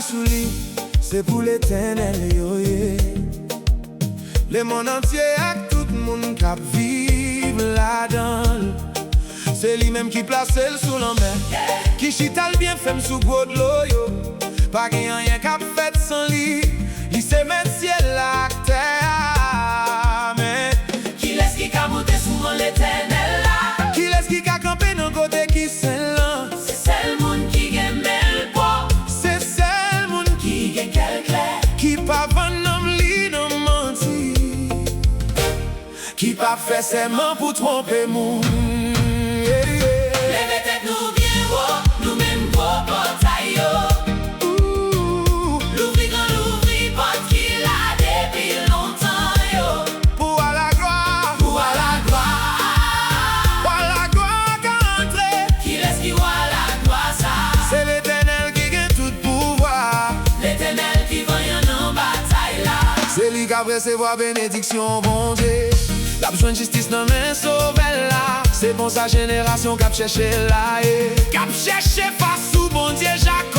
sous lui, c'est pour l'éternel, yo, yeah. Le monde entier avec tout le monde qui vive là-dedans. C'est lui-même qui place le sous la mer, qui chita le bien fait sous gros de l'eau, yo. Pas qu'il y a rien qu'a fait sans lui. Il sait mettre ciel la terre. Mais qui laisse qui qu'a monté souvent l'éternel là? Qui laisse qui qu'a campé dans côté qui c'est là? C'est celle monde qui gagne le bois. C'est celle monde Qui gagne quel clair. qui pas vendre homme li non menti. Qui pas fait serment pour tromper moun. Yeah, yeah. Levez tête nous bien haut, nous-mêmes beau portail yo. L'ouvri grand l'ouvri porte qu'il a depuis longtemps yo. Pour à la gloire, Pour à la gloire. pour à la gloire qu'à entrer. Qui laisse qui voit la gloire ça? C'est l'éternel qui gagne tout pouvoir. L'éternel qui va y en bataille là. C'est lui qui a recevoir bénédiction, bon Dieu. La besoin de justice dans main sauvelle là. C'est pour sa génération qui a cherché là. Qui a cherché face au bon Dieu Jacob.